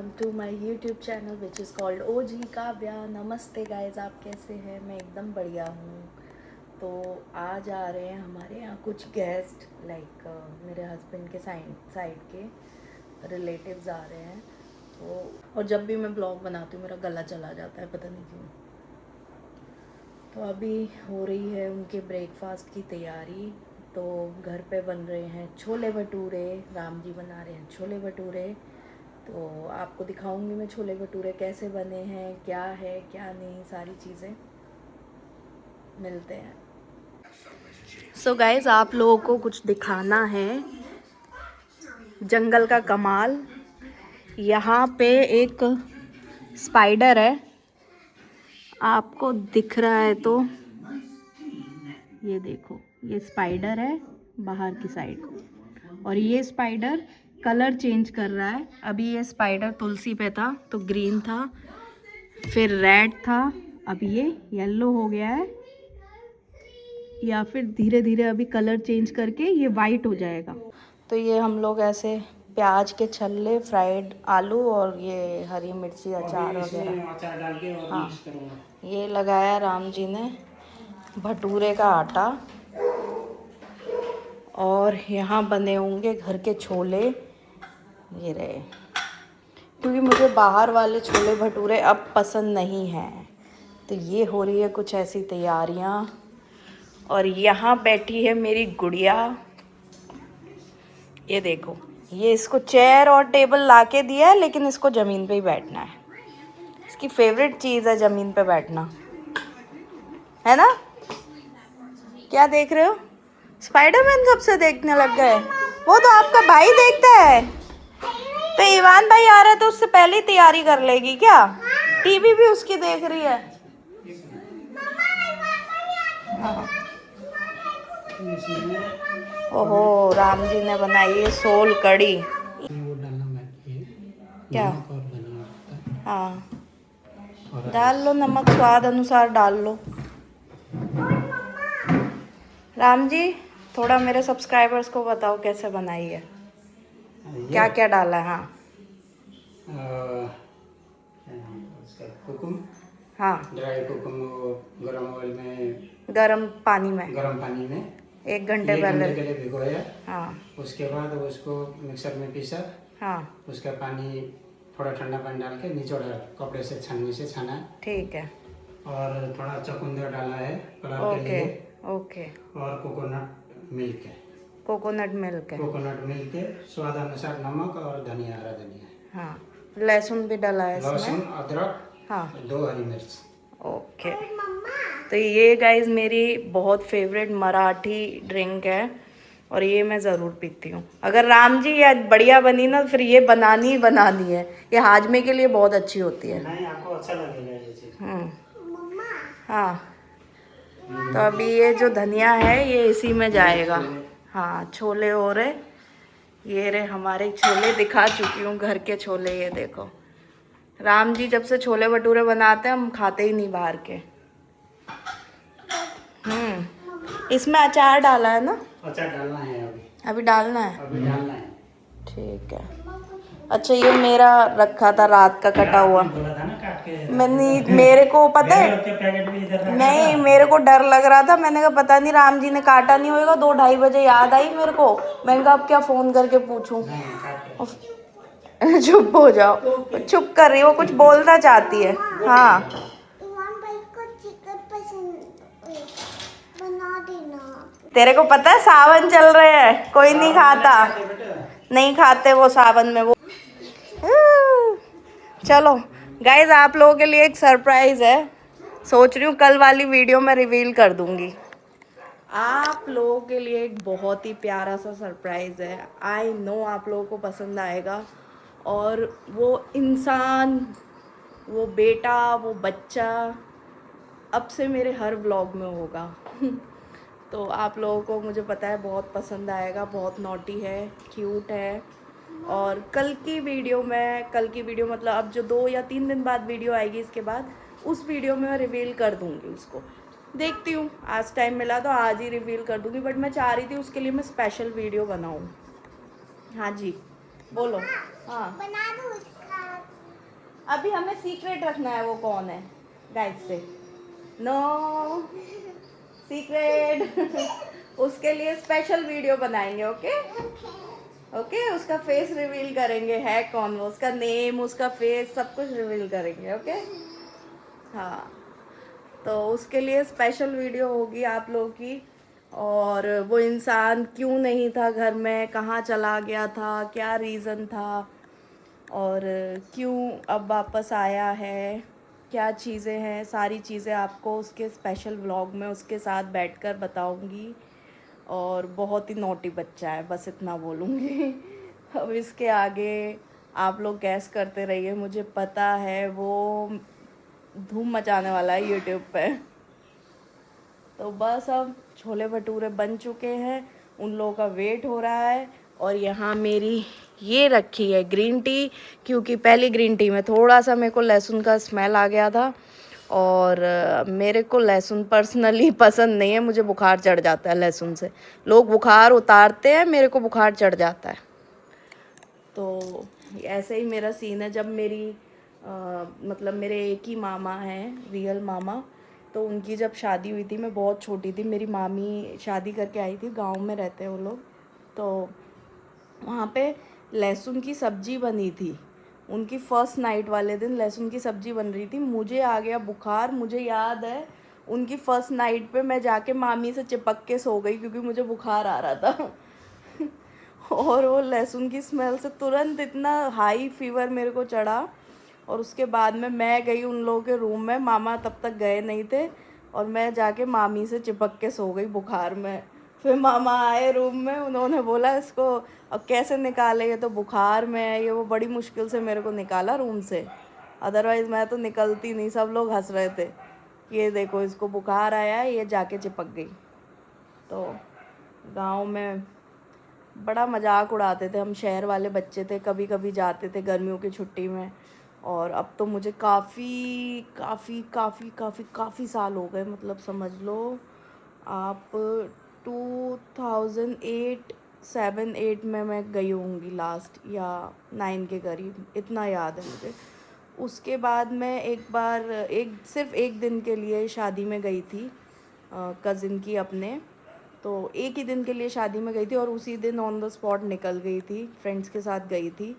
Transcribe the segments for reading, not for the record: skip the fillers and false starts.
Welcome to my YouTube channel which is called OG Kavya. नमस्ते guys, आप कैसे हैं? मैं एकदम बढ़िया हूँ। तो आज आ रहे हैं हमारे यहाँ कुछ गेस्ट लाइक मेरे हस्बैंड के साइड के रिलेटिव्स आ रहे हैं। तो और जब भी मैं ब्लॉग बनाती हूँ मेरा गला चला जाता है, पता नहीं क्यों। तो अभी हो रही है उनके ब्रेकफास्ट की तैयारी। तो घर पे बन रहे हैं छोले भटूरे, राम जी बना रहे हैं छोले भटूरे। तो आपको दिखाऊंगी मैं छोले भटूरे कैसे बने हैं, क्या है क्या नहीं, सारी चीज़ें मिलते हैं। सो गाइज, आप लोगों को कुछ दिखाना है जंगल का कमाल। यहाँ पे एक स्पाइडर है, आपको दिख रहा है तो ये देखो, ये स्पाइडर है बाहर की साइड। और ये स्पाइडर कलर चेंज कर रहा है। अभी ये स्पाइडर तुलसी पे था तो ग्रीन था, फिर रेड था, अब ये येलो हो गया है, या फिर धीरे धीरे अभी कलर चेंज करके ये वाइट हो जाएगा। तो ये हम लोग ऐसे प्याज के छल्ले, फ्राइड आलू और ये हरी मिर्ची, अचार वगैरह, हाँ ये लगाया राम जी ने। भटूरे का आटा, और यहाँ बने होंगे घर के छोले, ये रहे। क्योंकि मुझे बाहर वाले छोले भटूरे अब पसंद नहीं हैं, तो ये हो रही है कुछ ऐसी तैयारियाँ। और यहाँ बैठी है मेरी गुड़िया, ये देखो, ये इसको चेयर और टेबल लाके दिया है, लेकिन इसको ज़मीन पे ही बैठना है। इसकी फेवरेट चीज़ है ज़मीन पे बैठना, है ना? क्या देख रहे हो? स्पाइडरमैन कब से देखने लग गए? वो तो आपका भाई देखता है। तो ईवान भाई आ रहा है तो उससे पहले ही तैयारी कर लेगी क्या? टीवी भी उसकी देख रही है। हाँ। ओहो, राम जी ने बनाई है सोल कड़ी। क्या? हाँ, डाल लो नमक, स्वाद अनुसार डाल लो। राम जी, थोड़ा मेरे सब्सक्राइबर्स को बताओ कैसे बनाई है, क्या क्या डाला है? हाँ कुकुम, हाँ, ड्राई कुकुम गरम ऑयल में, गरम पानी में 1 घंटे 1 पहले। घंटे के लिए भिगोया। हाँ उसके बाद उसको मिक्सर में पीसा। हाँ उसका पानी, थोड़ा ठंडा पानी डाल के निचोड़ा, कपड़े से छन्नी से छाना। ठीक है। और थोड़ा चुकंदर डाला है कलर के ओके लिए। ओके। और कोकोनट मिल्क है। कोकोनट मिल्क है। कोकोनट मिल्क है, स्वाद अनुसार नमक और धनिया, हरा धनिया, हाँ, लहसुन भी डाला है इसमें। लहसुन, अदरक, हाँ 2 हरी मिर्च। ओके। तो ये गाइस मेरी बहुत फेवरेट मराठी ड्रिंक है, और ये मैं ज़रूर पीती हूँ। अगर राम जी या बढ़िया बनी ना, फिर ये बनानी ही बनानी है। ये हाजमे के लिए बहुत अच्छी होती है। नहीं, आपको अच्छा लगेगा ये चीज़। हाँ, तो अभी ये जो धनिया है ये इसी में जाएगा। हाँ, छोले हो रहे, ये रहे हमारे छोले, दिखा चुकी हूँ घर के छोले। ये देखो, राम जी जब से छोले भटूरे बनाते हैं हम खाते ही नहीं बाहर के। इसमें अचार डाला है ना? अचार डालना है अभी। अभी डालना है? अभी डालना है। ठीक है। अच्छा, ये मेरा रखा था रात का कटा हुआ। बोला था ना काट के। मैंने, मेरे को पता है, पैकेट भी इधर रखा नहीं, था। मेरे को डर लग रहा था। मैंने कहा पता नहीं राम जी ने काटा नहीं होगा। 2-2:30 बजे याद आई मेरे को। मैंने कहा अब क्या फोन करके पूछूं। नहीं, काट के। चुप हो जाओ, चुप कर रही हो, कुछ बोलना चाहती है। हाँ, तेरे को पता है सावन चल रहे हैं, कोई नहीं खाता, नहीं खाते वो सावन में वो। चलो गाइज, आप लोगों के लिए एक सरप्राइज है। सोच रही हूँ कल वाली वीडियो में रिवील कर दूंगी। आप लोगों के लिए एक बहुत ही प्यारा सा सरप्राइज है। आई नो आप लोगों को पसंद आएगा। और वो इंसान, वो बेटा, वो बच्चा अब से मेरे हर व्लॉग में होगा। तो आप लोगों को मुझे पता है बहुत पसंद आएगा। बहुत नॉटी है, क्यूट है। और कल की वीडियो मतलब अब जो 2 या 3 दिन बाद वीडियो आएगी इसके बाद, उस वीडियो में मैं रिवील कर दूँगी उसको। देखती हूँ, आज टाइम मिला तो आज ही रिवील कर दूँगी, बट मैं चाह रही थी उसके लिए मैं स्पेशल वीडियो बनाऊँ। हाँ जी, बोलो। हाँ, बना दो उसका अभी हमें सीक्रेट रखना है वो कौन है गाइस से। No secret. उसके लिए स्पेशल वीडियो बनाएंगे। ओके ओके, उसका फेस रिवील करेंगे, है कौन वो, उसका नेम, उसका फेस, सब कुछ रिवील करेंगे। ओके हाँ, तो उसके लिए स्पेशल वीडियो होगी आप लोगों की। और वो इंसान क्यों नहीं था घर में, कहाँ चला गया था, क्या रीज़न था, और क्यों अब वापस आया है, क्या चीज़ें हैं, सारी चीज़ें आपको उसके स्पेशल व्लॉग में उसके साथ बैठकर बताऊंगी। और बहुत ही नोटी बच्चा है, बस इतना बोलूँगी। अब इसके आगे आप लोग गैस करते रहिए, मुझे पता है वो धूम मचाने वाला है यूट्यूब पे। तो बस अब छोले भटूरे बन चुके हैं, उन लोगों का वेट हो रहा है। और यहाँ मेरी ये रखी है ग्रीन टी, क्योंकि पहली ग्रीन टी में थोड़ा सा मेरे को लहसुन का स्मेल आ गया था। और मेरे को लहसुन पर्सनली पसंद नहीं है, मुझे बुखार चढ़ जाता है लहसुन से। लोग बुखार उतारते हैं, मेरे को बुखार चढ़ जाता है। तो ऐसे ही मेरा सीन है। जब मेरी मतलब मेरे एक ही मामा हैं, रियल मामा, तो उनकी जब शादी हुई थी, मैं बहुत छोटी थी, मेरी मामी शादी करके आई थी, गांव में रहते हैं वो लोग। तो वहाँ पे लहसुन की सब्जी बनी थी, उनकी फर्स्ट नाइट वाले दिन लहसुन की सब्जी बन रही थी, मुझे आ गया बुखार। मुझे याद है उनकी फर्स्ट नाइट पे मैं जाके मामी से चिपक के सो गई, क्योंकि मुझे बुखार आ रहा था। और वो लहसुन की स्मेल से तुरंत इतना हाई फीवर मेरे को चढ़ा। और उसके बाद में मैं गई उन लोगों के रूम में, मामा तब तक गए नहीं थे, और मैं जाके मामी से चिपक के सो गई बुखार में। फिर मामा आए रूम में, उन्होंने बोला इसको अब कैसे निकाले, ये तो बुखार में है। ये वो बड़ी मुश्किल से मेरे को निकाला रूम से, अदरवाइज़ मैं तो निकलती नहीं। सब लोग हंस रहे थे, ये देखो इसको बुखार आया है, ये जाके चिपक गई। तो गांव में बड़ा मजाक उड़ाते थे हम, शहर वाले बच्चे थे, कभी कभी जाते थे गर्मियों की छुट्टी में। और अब तो मुझे काफ़ी काफ़ी काफ़ी काफ़ी काफ़ी साल हो गए, मतलब समझ लो आप 2008 7 8 में मैं गई होंगी लास्ट, या 9 के करीब, इतना याद है मुझे। उसके बाद मैं एक बार सिर्फ एक दिन के लिए शादी में गई थी कज़िन की अपने। तो एक ही दिन के लिए शादी में गई थी, और उसी दिन ऑन द स्पॉट निकल गई थी, फ्रेंड्स के साथ गई थी।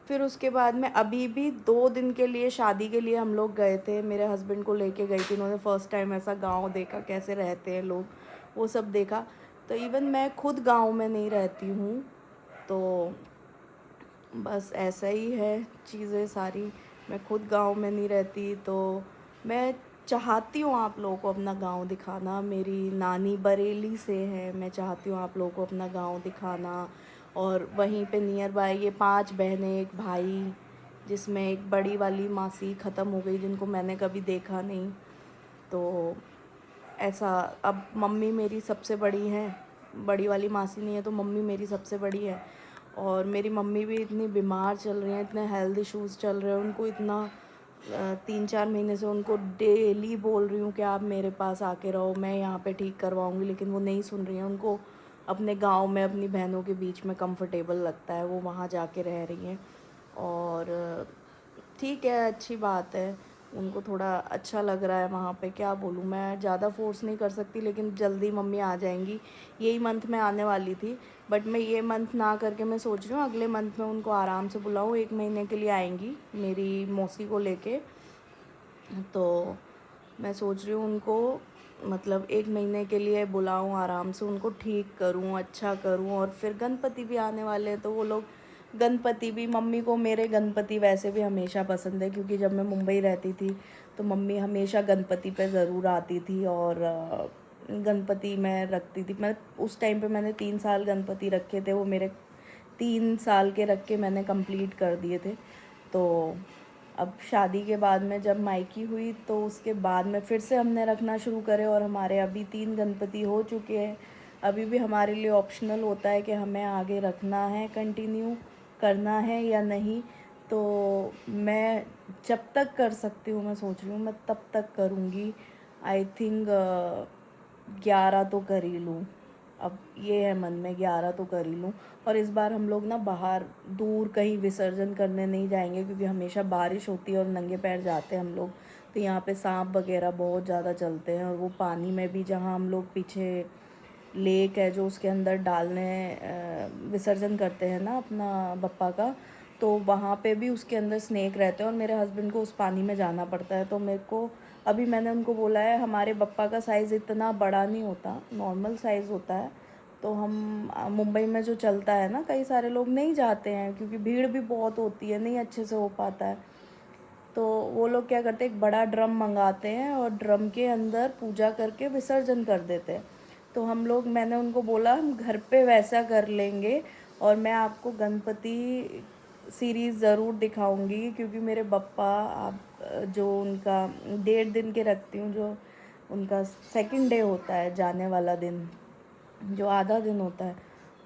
फिर उसके बाद में अभी भी 2 दिन के लिए शादी के लिए हम लोग गए थे, मेरे हस्बैंड को लेके गई थी। उन्होंने फ़र्स्ट टाइम ऐसा गांव देखा, कैसे रहते हैं लोग, वो सब देखा। तो इवन मैं खुद गांव में नहीं रहती हूँ, तो बस ऐसा ही है चीज़ें सारी। मैं खुद गांव में नहीं रहती, तो मैं चाहती हूँ आप लोगों को अपना गांव दिखाना। मेरी नानी बरेली से है, मैं चाहती हूँ आप लोगों को अपना गांव दिखाना। और वहीं पे नियर बाय ये 5 बहनें, एक भाई, जिसमें एक बड़ी वाली मासी ख़त्म हो गई, जिनको मैंने कभी देखा नहीं। तो ऐसा, अब मम्मी मेरी सबसे बड़ी हैं, बड़ी वाली मासी नहीं है, तो मम्मी मेरी सबसे बड़ी है। और मेरी मम्मी भी इतनी बीमार चल रही हैं, इतने हेल्थ इश्यूज़ चल रहे हैं उनको, इतना 3-4 महीने से उनको डेली बोल रही हूँ कि आप मेरे पास आके रहो, मैं यहाँ पे ठीक करवाऊँगी, लेकिन वो नहीं सुन रही हैं। उनको अपने गांव में अपनी बहनों के बीच में कंफर्टेबल लगता है, वो वहाँ जाके रह रही हैं। और ठीक है, अच्छी बात है, उनको थोड़ा अच्छा लग रहा है वहाँ पे, क्या बोलूँ, मैं ज़्यादा फोर्स नहीं कर सकती। लेकिन जल्दी मम्मी आ जाएंगी, यही मंथ में आने वाली थी, बट मैं ये मंथ ना करके मैं सोच रही हूँ अगले मंथ में उनको आराम से बुलाऊँ। 1 महीने के लिए आएंगी मेरी मौसी को लेके। तो मैं सोच रही हूँ उनको मतलब 1 महीने के लिए बुलाऊँ, आराम से उनको ठीक करूँ, अच्छा करूँ। और फिर गणपति भी आने वाले हैं, तो वो लोग गणपति भी, मम्मी को मेरे गणपति वैसे भी हमेशा पसंद है, क्योंकि जब मैं मुंबई रहती थी तो मम्मी हमेशा गणपति पे ज़रूर आती थी। और गणपति मैं रखती थी, मैं उस टाइम पे मैंने 3 साल गणपति रखे थे, वो मेरे 3 साल के रख के मैंने कंप्लीट कर दिए थे। तो अब शादी के बाद में जब मायकी हुई, तो उसके बाद में फिर से हमने रखना शुरू करे, और हमारे अभी 3 गणपति हो चुके हैं। अभी भी हमारे लिए ऑप्शनल होता है कि हमें आगे रखना है, कंटिन्यू करना है या नहीं। तो मैं जब तक कर सकती हूँ, मैं सोच रही हूँ मैं तब तक करूँगी। आई थिंक 11 तो कर ही लूँ, अब ये है मन में 11 तो कर ही लूँ। और इस बार हम लोग ना बाहर दूर कहीं विसर्जन करने नहीं जाएंगे, क्योंकि हमेशा बारिश होती है और नंगे पैर जाते हैं हम लोग, तो यहाँ पे सांप वगैरह बहुत ज़्यादा चलते हैं। और वो पानी में भी, जहाँ हम लोग पीछे लेक है जो उसके अंदर डालने विसर्जन करते हैं ना अपना बप्पा का, तो वहाँ पे भी उसके अंदर स्नेक रहते हैं और मेरे हस्बैंड को उस पानी में जाना पड़ता है। तो मेरे को अभी मैंने उनको बोला है, हमारे बप्पा का साइज़ इतना बड़ा नहीं होता, नॉर्मल साइज़ होता है। तो हम मुंबई में जो चलता है ना, कई सारे लोग नहीं जाते हैं क्योंकि भीड़ भी बहुत होती है, नहीं अच्छे से हो पाता है। तो वो लोग क्या करते हैं, एक बड़ा ड्रम मंगाते हैं और ड्रम के अंदर पूजा करके विसर्जन कर देते हैं। तो हम लोग, मैंने उनको बोला हम घर पे वैसा कर लेंगे, और मैं आपको गणपति सीरीज़ ज़रूर दिखाऊंगी, क्योंकि मेरे बप्पा, आप जो उनका 1.5 दिन के रखती हूँ, जो उनका सेकंड डे होता है, जाने वाला दिन जो आधा दिन होता है,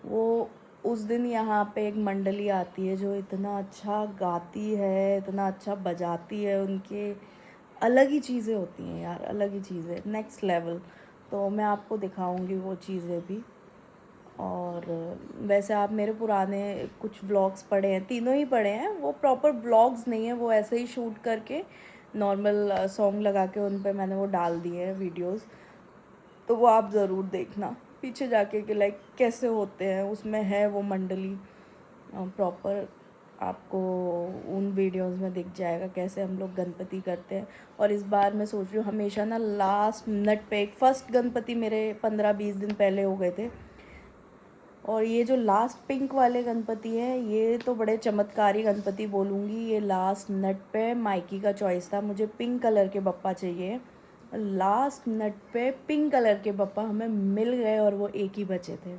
वो उस दिन यहाँ पे एक मंडली आती है जो इतना अच्छा गाती है, इतना अच्छा बजाती है, उनके अलग ही चीज़ें होती हैं यार, अलग ही चीज़ें, नेक्स्ट लेवल। तो मैं आपको दिखाऊंगी वो चीज़ें भी। और वैसे आप मेरे पुराने कुछ व्लॉग्स पढ़े हैं, तीनों ही पढ़े हैं, वो प्रॉपर व्लॉग्स नहीं है, वो ऐसे ही शूट करके नॉर्मल सॉन्ग लगा के उन पे मैंने वो डाल दिए हैं वीडियोस। तो वो आप ज़रूर देखना पीछे जाके कि लाइक कैसे होते हैं, उसमें है वो मंडली प्रॉपर, आपको उन वीडियोस में दिख जाएगा कैसे हम लोग गणपति करते हैं। और इस बार मैं सोच रही हूँ, हमेशा ना लास्ट मिनट पे, एक फर्स्ट गणपति मेरे 15-20 दिन पहले हो गए थे, और ये जो लास्ट पिंक वाले गणपति हैं, ये तो बड़े चमत्कारी गणपति बोलूँगी। ये लास्ट मिनट पे माइकी का चॉइस था, मुझे पिंक कलर के बप्पा चाहिए, लास्ट मिनट पे पिंक कलर के बप्पा हमें मिल गए, और वो एक ही बचे थे।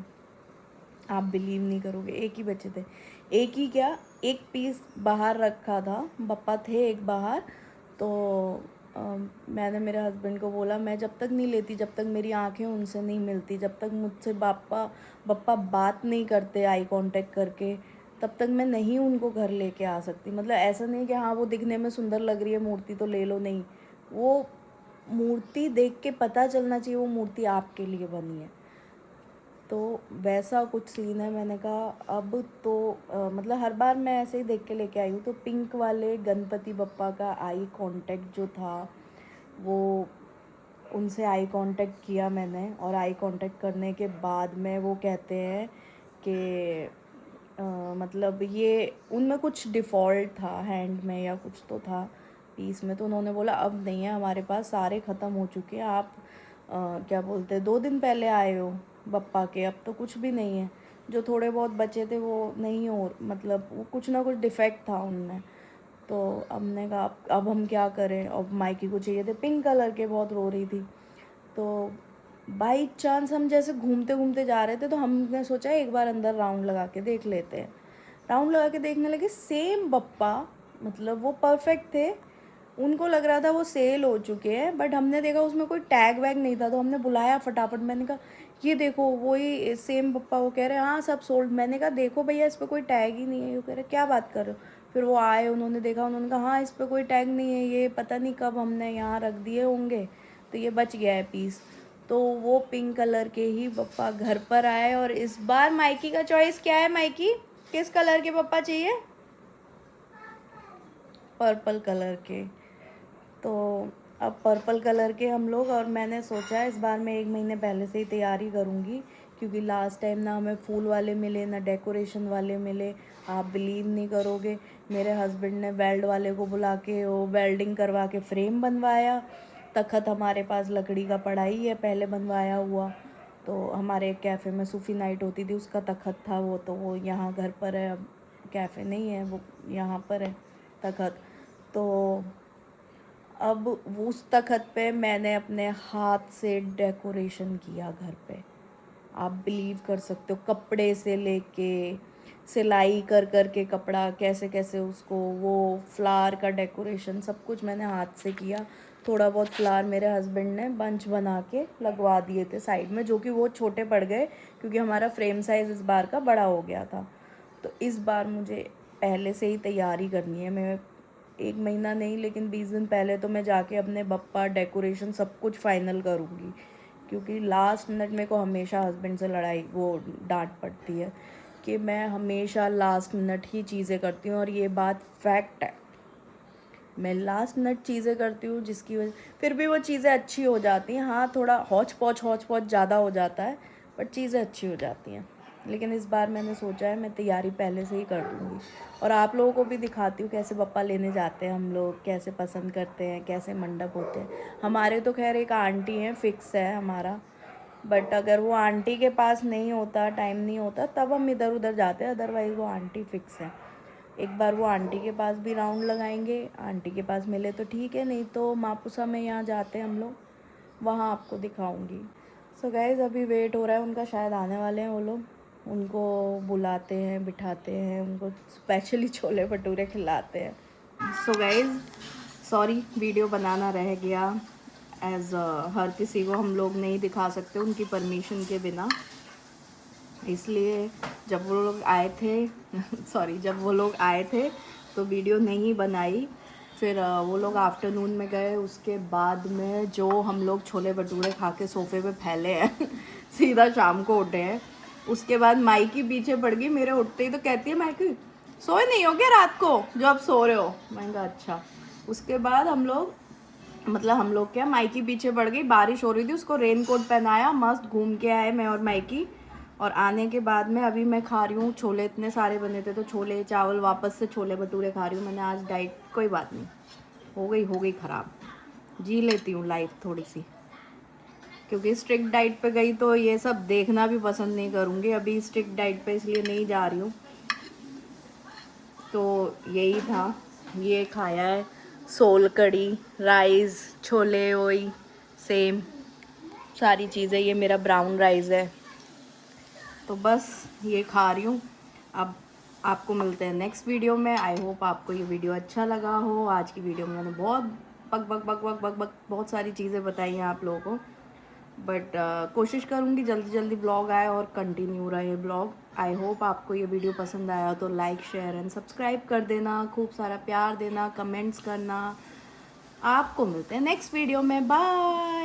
आप बिलीव नहीं करोगे, एक ही बचे थे, एक ही क्या, एक पीस बाहर रखा था, बप्पा थे एक बाहर। तो मैंने मेरे हस्बैंड को बोला, मैं जब तक नहीं लेती, जब तक मेरी आंखें उनसे नहीं मिलती, जब तक मुझसे बप्पा बात नहीं करते आई कांटेक्ट करके, तब तक मैं नहीं उनको घर लेके आ सकती। मतलब ऐसा नहीं कि हाँ वो दिखने में सुंदर लग रही है मूर्ति तो ले लो, नहीं, वो मूर्ति देख के पता चलना चाहिए वो मूर्ति आपके लिए बनी है। तो वैसा कुछ सीन है। मैंने कहा अब तो मतलब हर बार मैं ऐसे ही देख के लेके आई हूँ, तो पिंक वाले गणपति बप्पा का आई कांटेक्ट जो था, वो उनसे आई कांटेक्ट किया मैंने, और आई कांटेक्ट करने के बाद में वो कहते हैं कि मतलब ये उनमें कुछ डिफ़ॉल्ट था हैंड में या कुछ तो था पीस में, तो उन्होंने बोला अब नहीं है हमारे पास, सारे ख़त्म हो चुके हैं, आप क्या बोलते हैं 2 दिन पहले आए हो बप्पा के, अब तो कुछ भी नहीं है, जो थोड़े बहुत बचे थे वो नहीं हो, मतलब वो कुछ ना कुछ डिफेक्ट था उनमें। तो हमने कहा अब हम क्या करें, अब माइकी को चाहिए थे पिंक कलर के, बहुत रो रही थी। तो बाई चांस हम जैसे घूमते घूमते जा रहे थे, तो हमने सोचा एक बार अंदर राउंड लगा के देख लेते हैं। राउंड लगा के देखने लगे, सेम बप्पा, मतलब वो परफेक्ट थे, उनको लग रहा था वो सेल हो चुके हैं, बट हमने देखा उसमें कोई टैग वैग नहीं था, तो हमने बुलाया फटाफट, मैंने कहा ये देखो वही सेम पप्पा। वो कह रहे हैं हाँ सब सोल्ड। मैंने कहा देखो भैया इस पर कोई टैग ही नहीं है। वो कह रहे क्या बात कर रहे हो। फिर वो आए, उन्होंने देखा, उन्होंने कहा हाँ इस पर कोई टैग नहीं है, ये पता नहीं कब हमने यहाँ रख दिए होंगे, तो ये बच गया है पीस। तो वो पिंक कलर के ही पप्पा घर पर आए। और इस बार माइकी का चॉइस क्या है, माइकी किस कलर के पप्पा चाहिए, पर्पल कलर के। तो अब पर्पल कलर के हम लोग, और मैंने सोचा इस बार मैं 1 महीने पहले से ही तैयारी करूँगी, क्योंकि लास्ट टाइम ना हमें फूल वाले मिले ना डेकोरेशन वाले मिले। आप बिलीव नहीं करोगे, मेरे हस्बैंड ने वेल्ड वाले को बुला के वो वेल्डिंग करवा के फ्रेम बनवाया। तखत हमारे पास लकड़ी का पड़ा ही है पहले बनवाया हुआ, तो हमारे एक कैफ़े में सूफ़ी नाइट होती थी, उसका तखत था वो, तो वो यहाँ घर पर है, अब कैफ़े नहीं है, वो यहाँ पर है तखत। तो अब उस तखत पे मैंने अपने हाथ से डेकोरेशन किया घर पे। आप बिलीव कर सकते हो, कपड़े से लेके सिलाई कर कर के कपड़ा कैसे कैसे उसको, वो फ्लावर का डेकोरेशन सब कुछ मैंने हाथ से किया। थोड़ा बहुत फ्लावर मेरे हस्बैंड ने बंच बना के लगवा दिए थे साइड में, जो कि वो छोटे पड़ गए क्योंकि हमारा फ्रेम साइज़ इस बार का बड़ा हो गया था। तो इस बार मुझे पहले से ही तैयारी करनी है। मैं 1 महीना नहीं लेकिन 20 दिन पहले तो मैं जाके अपने बप्पा डेकोरेशन सब कुछ फाइनल करूँगी, क्योंकि लास्ट मिनट मेरे को हमेशा हस्बैंड से लड़ाई वो डांट पड़ती है कि मैं हमेशा लास्ट मिनट ही चीज़ें करती हूँ, और ये बात फैक्ट है। मैं लास्ट मिनट चीज़ें करती हूँ जिसकी वजह फिर भी वो चीज़ें अच्छी हो जाती हैं। हाँ, थोड़ा हौच पौच ज़्यादा हो जाता है, बट चीज़ें अच्छी हो जाती हैं। लेकिन इस बार मैंने सोचा है मैं तैयारी पहले से ही कर दूँगी, और आप लोगों को भी दिखाती हूँ कैसे पप्पा लेने जाते हैं हम लोग, कैसे पसंद करते हैं, कैसे मंडप होते हैं। हमारे तो खैर एक आंटी हैं, फिक्स है हमारा, बट अगर वो आंटी के पास नहीं होता, टाइम नहीं होता, तब हम इधर उधर जाते हैं, अदरवाइज़ वो आंटी फिक्स है। एक बार वो आंटी के पास भी राउंड लगाएंगे, आंटी के पास मिले तो ठीक है, नहीं तो मापुसा में यहाँ जाते हैं हम लोग, वहाँ आपको दिखाऊंगी। सो गाइज़ अभी वेट हो रहा है उनका, शायद आने वाले हैं वो लोग, उनको बुलाते हैं, बिठाते हैं, उनको स्पेशली छोले भटूरे खिलाते हैं। सो गाइज़ सॉरी वीडियो बनाना रह गया, एज हर किसी को हम लोग नहीं दिखा सकते उनकी परमिशन के बिना, इसलिए जब वो लोग आए थे जब वो लोग आए थे तो वीडियो नहीं बनाई। फिर वो लोग आफ्टरनून में गए, उसके बाद में जो हम लोग छोले भटूरे खा के सोफे पे फैले हैं सीधा शाम को उठे हैं। उसके बाद माइकी पीछे पड़ गई, मेरे उठते ही तो कहती है माइकी सोए नहीं हो क्या रात को जो आप सो रहे हो। मैंने कहा अच्छा। उसके बाद हम लोग क्या, माइकी पीछे पड़ गई, बारिश हो रही थी, उसको रेन कोट पहनाया, मस्त घूम के आए मैं और माइकी। और आने के बाद में अभी मैं खा रही हूँ छोले, इतने सारे बने थे तो छोले चावल, वापस से छोले भटूरे खा रही हूँ मैंने आज। डाइट कोई बात नहीं, हो गई ख़राब, जी लेती हूँ लाइफ थोड़ी सी, क्योंकि स्ट्रिक्ट डाइट पे गई तो ये सब देखना भी पसंद नहीं करूँगी। अभी स्ट्रिक्ट डाइट पे इसलिए नहीं जा रही हूँ। तो यही था, ये खाया है, सोल कड़ी, राइस, छोले, वही सेम सारी चीज़ें। ये मेरा ब्राउन राइस है, तो बस ये खा रही हूँ। अब आपको मिलते हैं नेक्स्ट वीडियो में। आई होप आपको ये वीडियो अच्छा लगा हो। आज की वीडियो में मैंने बहुत बक बहुत सारी चीज़ें बताई हैं आप लोगों को, बट कोशिश करूँगी जल्दी जल्दी ब्लॉग आए और कंटिन्यू रहे ब्लॉग। आई होप आपको ये वीडियो पसंद आया तो लाइक शेयर एंड सब्सक्राइब कर देना, खूब सारा प्यार देना, कमेंट्स करना। आपको मिलते हैं नेक्स्ट वीडियो में, बाय।